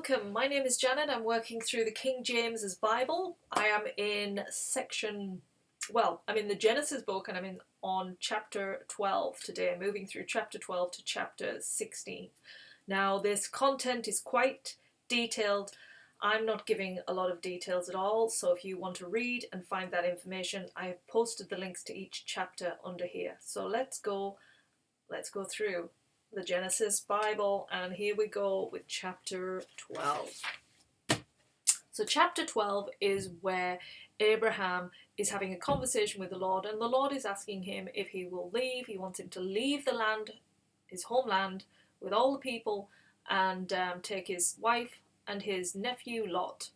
welcome. My name is Janet. I'm working through the King James's Bible. I am in I'm in the Genesis book and I'm on chapter 12 today, moving through chapter 12 to chapter 16. Now, this content is quite detailed. I'm not giving a lot of details at all, so if you want to read and find that information, I have posted the links to each chapter under here. So let's go through the Genesis Bible, and here we go with chapter 12. So chapter 12 is where Abraham is having a conversation with the Lord, and the Lord is asking him if he will leave. He wants him to leave the land, his homeland, with all the people, and take his wife and his nephew Lot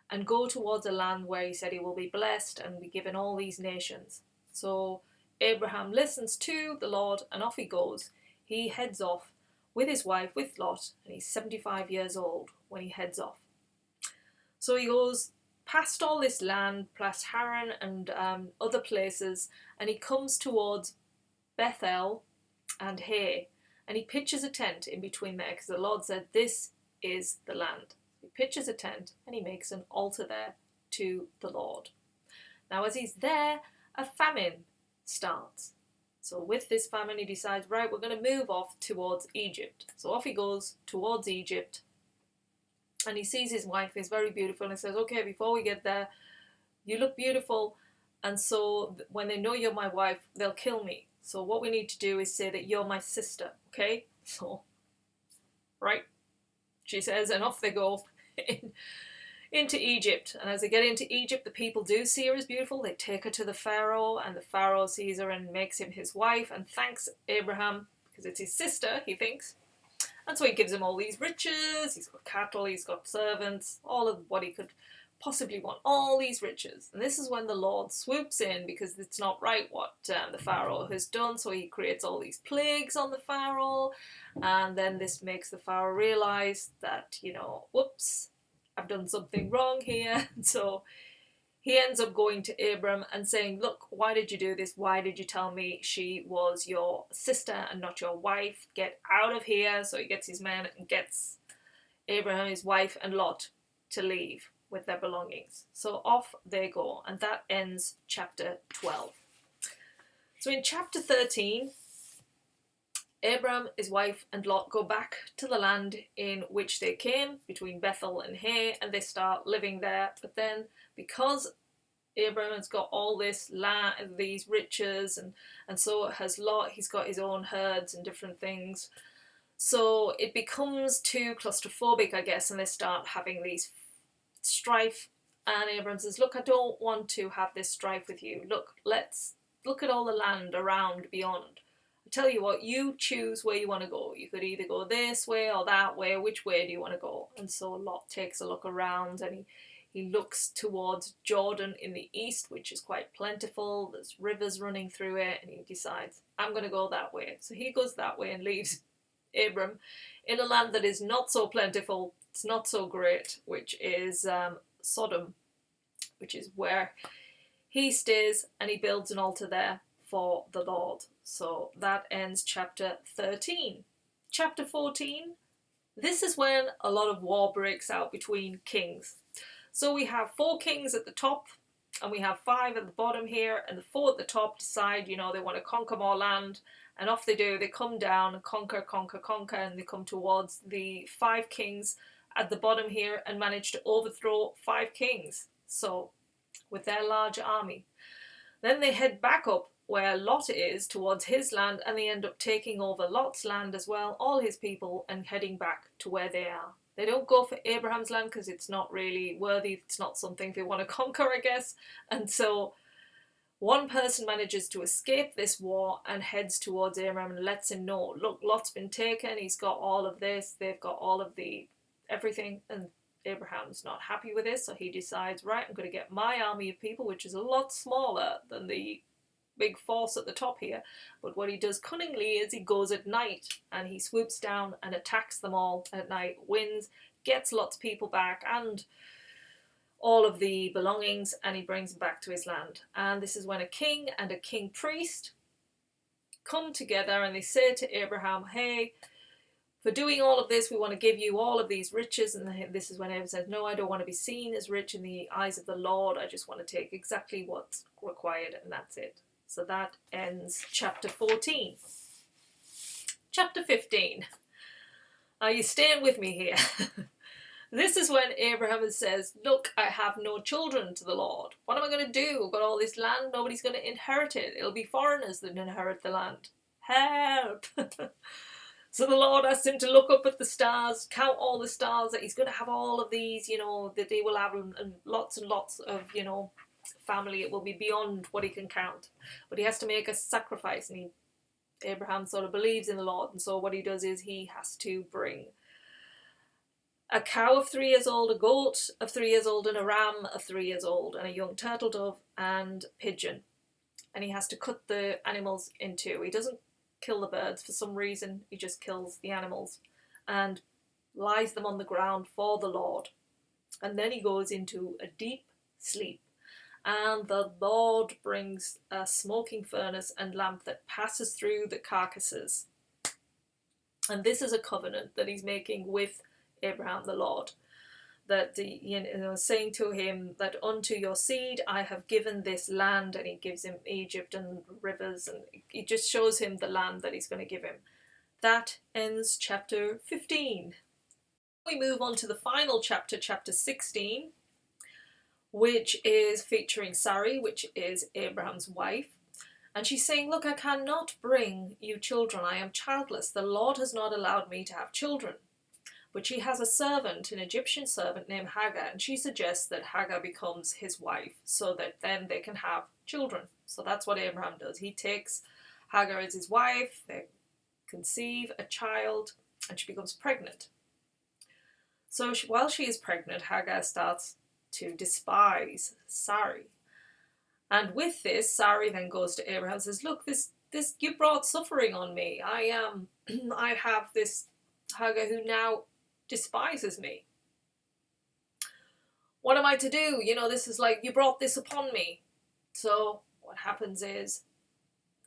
and go towards a land where he said he will be blessed and be given all these nations. So Abraham listens to the Lord and off he goes. He heads off with his wife, with Lot, and he's 75 years old when he heads off. So he goes past all this land, past Haran and other places, and he comes towards Bethel and Hay, and he pitches a tent in between there because the Lord said, this is the land. He pitches a tent and he makes an altar there to the Lord. Now, as he's there, a famine starts. So with this famine, he decides, right, we're going to move off towards Egypt. So off he goes towards Egypt, and he sees his wife is very beautiful, and he says, okay, before we get there, you look beautiful, and so when they know you're my wife, they'll kill me. So what we need to do is say that you're my sister, okay? So, right, she says, and off they go into Egypt. And as they get into Egypt, the people do see her as beautiful. They take her to the Pharaoh, and the Pharaoh sees her and makes him his wife and thanks Abraham because it's his sister, he thinks. And so he gives him all these riches. He's got cattle, he's got servants, all of what he could possibly want, all these riches. And this is when the Lord swoops in because it's not right what the Pharaoh has done. So he creates all these plagues on the Pharaoh. And then this makes the Pharaoh realize that, whoops, I've done something wrong here. And so he ends up going to Abram and saying, look, why did you do this? Why did you tell me she was your sister and not your wife? Get out of here. So he gets his men and gets Abraham, his wife, and Lot to leave with their belongings. So off they go, and that ends chapter 12. So in chapter 13, Abram, his wife, and Lot go back to the land in which they came, between Bethel and Hay, and they start living there. But then, because Abram has got all this land, these riches, and so has Lot, he's got his own herds and different things. So it becomes too claustrophobic, I guess, and they start having these strife. And Abram says, look, I don't want to have this strife with you. Look, let's look at all the land around, beyond. Tell you what, you choose where you want to go. You could either go this way or that way. Which way do you want to go? And so Lot takes a look around, and he looks towards Jordan in the east, which is quite plentiful. There's rivers running through it, and he decides, I'm going to go that way. So he goes that way and leaves Abram in a land that is not so plentiful, it's not so great, which is Sodom, which is where he stays, and he builds an altar there for the Lord. So that ends chapter 13. Chapter 14, this is when a lot of war breaks out between kings. So we have 4 kings at the top, and we have 5 at the bottom here, and the 4 at the top decide, they want to conquer more land, and off they do. They come down and conquer, and they come towards the 5 kings at the bottom here and manage to overthrow 5 kings. So, with their large army. Then they head back up where Lot is, towards his land, and they end up taking over Lot's land as well, all his people, and heading back to where they are. They don't go for Abraham's land because it's not really worthy, it's not something they want to conquer, I guess. And so one person manages to escape this war and heads towards Abraham and lets him know, look, Lot's been taken, he's got all of this, they've got all of the everything, and Abraham's not happy with this, so he decides, right, I'm going to get my army of people, which is a lot smaller than the big force at the top here. But what he does cunningly is he goes at night and he swoops down and attacks them all at night, wins, gets lots of people back and all of the belongings, and he brings them back to his land. And this is when a king and a king priest come together and they say to Abraham, hey, for doing all of this, we want to give you all of these riches. And this is when Abraham says, no, I don't want to be seen as rich in the eyes of the Lord. I just want to take exactly what's required, and that's it. So that ends chapter 14. Chapter 15. Are you staying with me here? This is when Abraham says, look, I have no children to the Lord. What am I going to do? I've got all this land. Nobody's going to inherit it. It'll be foreigners that inherit the land. Help! So the Lord asked him to look up at the stars, count all the stars, that he's going to have all of these, that they will have, and lots of, family. It will be beyond what he can count. But he has to make a sacrifice, and Abraham sort of believes in the Lord. And so what he does is he has to bring a cow of 3 years old, a goat of 3 years old, and a ram of 3 years old, and a young turtle dove and pigeon. And he has to cut the animals in two. He doesn't kill the birds for some reason. He just kills the animals and lies them on the ground for the Lord. And then he goes into a deep sleep. And the Lord brings a smoking furnace and lamp that passes through the carcasses. And this is a covenant that he's making with Abraham, the Lord, that saying to him that unto your seed I have given this land, and he gives him Egypt and rivers, and he just shows him the land that he's going to give him. That ends chapter 15. We move on to the final chapter, chapter 16, which is featuring Sarai, which is Abraham's wife. And she's saying, look, I cannot bring you children. I am childless. The Lord has not allowed me to have children. But she has a servant, an Egyptian servant named Hagar, and she suggests that Hagar becomes his wife so that then they can have children. So that's what Abraham does. He takes Hagar as his wife, they conceive a child, and she becomes pregnant. So while she is pregnant, Hagar starts to despise Sarai. And with this, Sarai then goes to Abraham and says, look, this you brought suffering on me. I have this Hagar who now despises me. What am I to do? This is like, you brought this upon me. So what happens is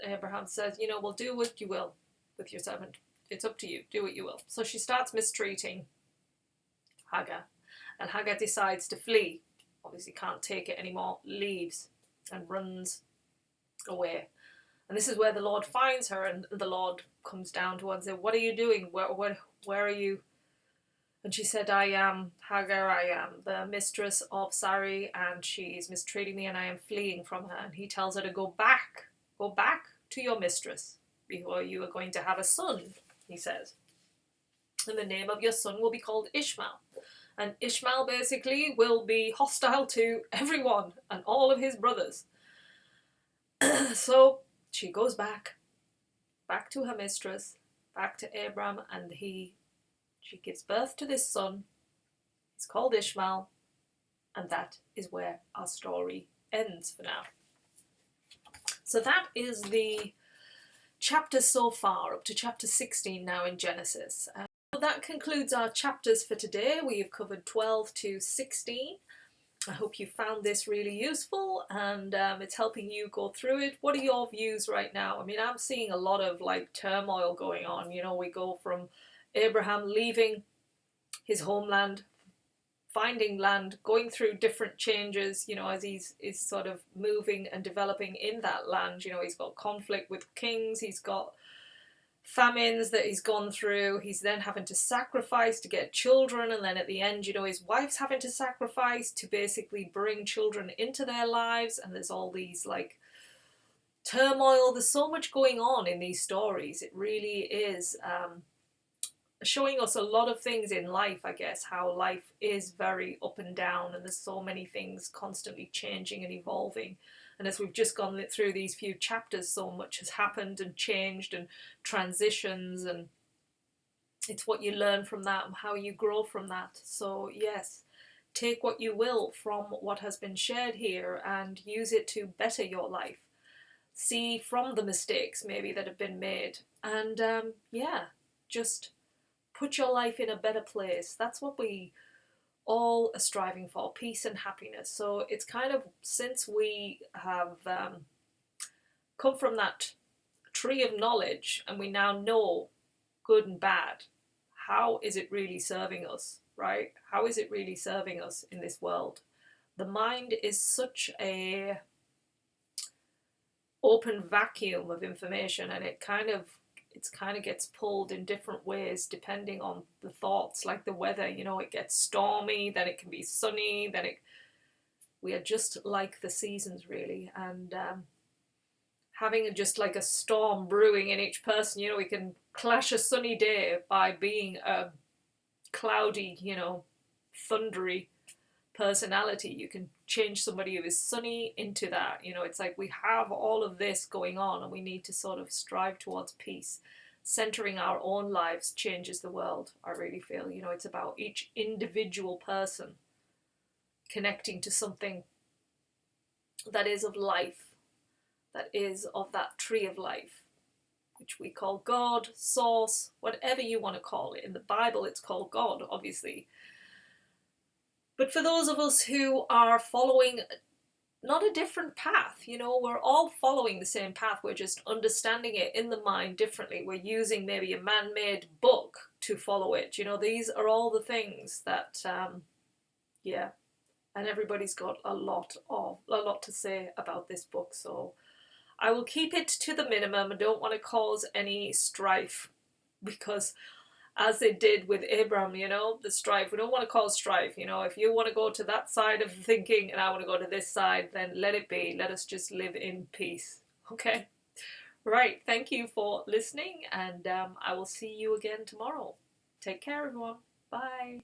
Abraham says, well, do what you will with your servant. It's up to you. Do what you will. So she starts mistreating Hagar, and Hagar decides to flee. Obviously can't take it anymore, leaves and runs away. And this is where the Lord finds her, and the Lord comes down to her and says, what are you doing? Where are you? And she said, I am Hagar, I am the mistress of Sarai, and she is mistreating me, and I am fleeing from her. And he tells her to go back to your mistress, before you are going to have a son, he says. And the name of your son will be called Ishmael. And Ishmael basically will be hostile to everyone and all of his brothers. So she goes back to her mistress, back to Abram, and she gives birth to this son. He's called Ishmael, and that is where our story ends for now. So that is the chapters so far, up to chapter 16 now in Genesis. So that concludes our chapters for today. We have covered 12 to 16. I hope you found this really useful, and it's helping you go through it. What are your views right now? I mean, I'm seeing a lot of turmoil going on. We go from Abraham leaving his homeland, finding land, going through different changes, as he's sort of moving and developing in that land. He's got conflict with kings, he's got famines that he's gone through, he's then having to sacrifice to get children, and then at the end, his wife's having to sacrifice to basically bring children into their lives, and there's all these turmoil. There's so much going on in these stories. It really is showing us a lot of things in life, I guess, how life is very up and down, and there's so many things constantly changing and evolving. And as we've just gone through these few chapters, so much has happened and changed and transitions, and it's what you learn from that and how you grow from that. So yes, take what you will from what has been shared here and use it to better your life. See from the mistakes maybe that have been made, and just put your life in a better place. That's what we all are striving for, peace and happiness. So it's kind of, since we have come from that tree of knowledge and we now know good and bad, how is it really serving us, right? How is it really serving us in this world? The mind is such a open vacuum of information, and it kind of gets pulled in different ways depending on the thoughts, like the weather. It gets stormy, then it can be sunny, we are just like the seasons, really. And having just like a storm brewing in each person, we can clash a sunny day by being a cloudy, thundery personality. You can change somebody who is sunny into that. It's like we have all of this going on, and we need to sort of strive towards peace. Centering our own lives changes the world, I really feel. It's about each individual person connecting to something that is of life, that is of that tree of life, which we call God, Source, whatever you want to call it. In the Bible, it's called God, obviously. But for those of us who are following not a different path, we're all following the same path. We're just understanding it in the mind differently. We're using maybe a man-made book to follow it. These are all the things that, yeah. And everybody's got a lot to say about this book. So I will keep it to the minimum. I don't want to cause any strife, because as they did with Abram, the strife. We don't want to cause strife. If you want to go to that side of thinking and I want to go to this side, then let it be. Let us just live in peace. Okay? Right. Thank you for listening, and I will see you again tomorrow. Take care, everyone. Bye.